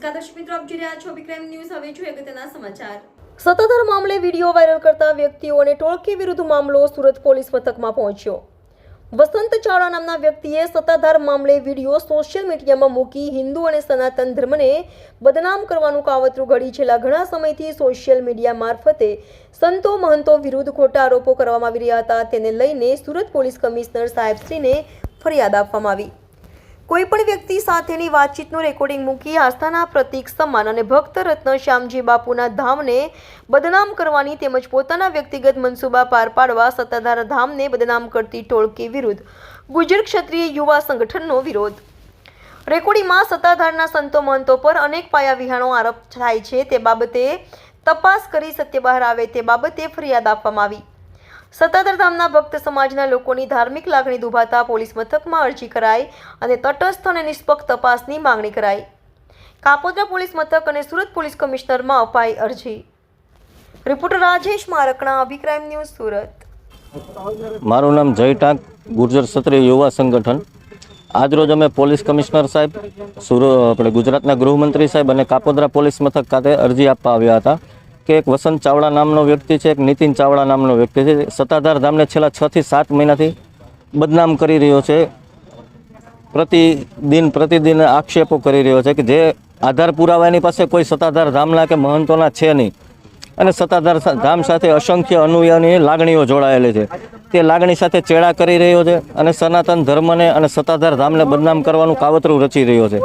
નમસ્કાર દર્શક મિત્રો, આપ જોઈ રહ્યા છો વિક્રમ ન્યૂઝ। હવે જોઈએ અગત્યના સમાચાર। સત્તાધાર મામલે વિડીયો વાયરલ કરતા વ્યક્તિઓને ટોળકી વિરુદ્ધ મામલો સુરત પોલીસ મથકમાં પહોંચ્યો। વસંત ચાવડા નામના વ્યક્તિએ સત્તાધાર મામલે વિડીયો સોશિયલ મીડિયામાં મૂકી હિન્દુ અને સનાતન ધર્મને બદનામ કરવાનું કાવતરું ઘડી છેલ્લા ઘણા સમયથી સોશિયલ મીડિયા મારફતે સંતો મહંતો વિરુદ્ધ ખોટા આરોપો કરવામાં આવી રહ્યા હતા। તેને લઈને સુરત પોલીસ કમિશનર સાહેબશ્રીને ફરિયાદ આપવામાં આવી। કોઈપણ વ્યક્તિ સાથેની વાતચીતનું રેકોર્ડિંગ મૂકી આસ્થાના પ્રતીક સમાન અને ભક્ત રત્ન શ્યામજી બાપુના ધામને બદનામ કરવાની તેમજ પોતાના વ્યક્તિગત મનસૂબા પાર પાડવા સત્તાધાર ધામને બદનામ કરતી ટોળકી વિરુદ્ધ ગુજર ક્ષત્રિય યુવા સંગઠનનો વિરોધ। રેકોર્ડિંગમાં સત્તાધારના સંતો મહંતો પર અનેક પાયાવિહાણો આરોપ થાય છે તે બાબતે તપાસ કરી સત્ય બહાર આવે તે બાબતે ફરિયાદ આપવામાં આવી। સત્તાધાર ધામના ભક્ત સમાજના લોકોની ધાર્મિક લાગણી દુભાતા પોલીસ મથકમાં અરજી કરાઈ અને તટસ્થ અને નિષ્પક્ષ તપાસની માંગણી કરાઈ। કાપોદ્રા પોલીસ મથક અને સુરત પોલીસ કમિશનરમાં અપાઈ અરજી। રિપોર્ટર રાજેશ મારકણા, અભિક્રાઇમ ન્યૂઝ, સુરત। મારું નામ જય ટાંક, ગુર્જર ક્ષત્રિય યુવા સંગઠન। આજરોજ અમે પોલીસ કમિશનર સાહેબ, આપણે ગુજરાતના ગૃહમંત્રી સાહેબ અને કાપોદ્રા પોલીસ મથક ખાતે અરજી આપવા આવ્યા હતા કે એક વસંત ચાવડા નામનો વ્યક્તિ છે, એક નીતિન ચાવડા નામનો વ્યક્તિ છે, સત્તાધાર ધામને છેલ્લા 6 થી 7 મહિનાથી બદનામ કરી રહ્યો છે। પ્રતિદિન આક્ષેપો કરી રહ્યો છે કે જે આધાર પુરાવા એની પાસે કોઈ સત્તાધાર ધામના કે મહંતોના છે નહીં અને સત્તાધાર ધામ સાથે અસંખ્ય અનુયાયીની લાગણીઓ જોડાયેલી છે। તે લાગણી સાથે ચેડા કરી રહ્યો છે અને સનાતન ધર્મને અને સત્તાધાર ધામને બદનામ કરવાનું કાવતરું રચી રહ્યો છે।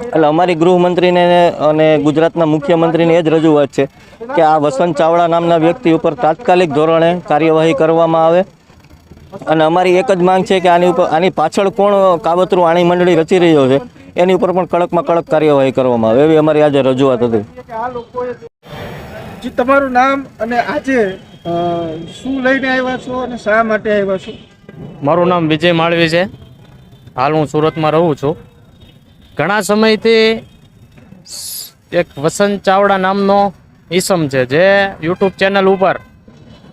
એટલે અમારી ગૃહમંત્રીને અને ગુજરાતના મુખ્યમંત્રીને એ જ રજૂઆત છે કે આ વસંત ચાવડા નામના વ્યક્તિ ઉપર તાત્કાલિક ધોરણે કાર્યવાહી કરવામાં આવે અને અમારી એક જ માંગ છે કે આની પાછળ કોણ કાવતરું આણી મંડળી રચી રહ્યો છે એની ઉપર પણ કડકમાં કડક કાર્યવાહી કરવામાં આવે એવી અમારી આજે રજૂઆત હતી। જી, તમારું નામ અને આજે શું લઈને આવ્યા છો અને શા માટે આવ્યા છો? મારું નામ વિજય માળવી છે। હાલ હું સુરતમાં રહું છું। ઘણા સમયથી એક વસંત ચાવડા નામનો ઈસમ છે જે યુટ્યુબ ચેનલ ઉપર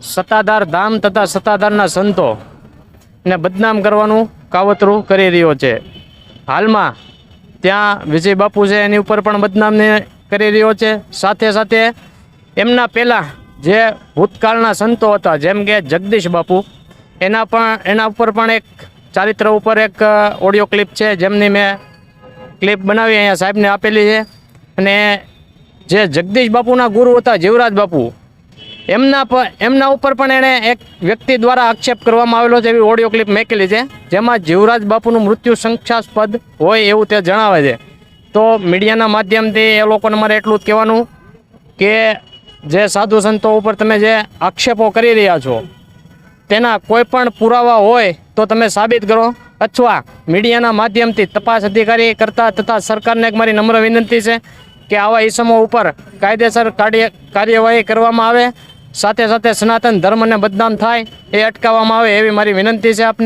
સત્તાધાર ધામ તથા સત્તાધારના સંતો ને બદનામ કરવાનું કાવતરું કરી રહ્યો છે। હાલમાં ત્યાં વિજય બાપુ છે એની ઉપર પણ બદનામને કરી રહ્યો છે। સાથે સાથે એમના પહેલાં જે ભૂતકાળના સંતો હતા જેમ કે જગદીશ બાપુ, એના ઉપર પણ એક ચારિત્ર ઉપર એક ઓડિયો ક્લિપ છે જેમની મેં ક્લિપ બનાવી અહીંયા સાહેબને આપેલી છે। અને જે જગદીશ બાપુના ગુરુ હતા જીવરાજ બાપુ, એમના ઉપર પણ એણે એક વ્યક્તિ દ્વારા આક્ષેપ કરવામાં આવેલો છે એવી ઓડિયો ક્લિપ મેકેલી છે જેમાં જીવરાજ બાપુનું મૃત્યુ શંકાસ્પદ હોય એવું તે જણાવે છે। તો મીડિયાના માધ્યમથી એ લોકોને મારે એટલું જ કહેવાનું કે જે સાધુ સંતો ઉપર તમે જે આક્ષેપો કરી રહ્યા છો તેના કોઈ પણ પુરાવા હોય તો તમે સાબિત કરો અથવા મીડિયાના માધ્યમથી તપાસ અધિકારી કરતા તથા સરકારને એક મારી નમ્ર વિનંતી છે કે આવા ઇસમો ઉપર કાયદેસર કાર્યવાહી કરવામાં આવે। સાથે સાથે સનાતન ધર્મને બદનામ થાય એ અટકાવવામાં આવે એવી મારી વિનંતી છે આપને।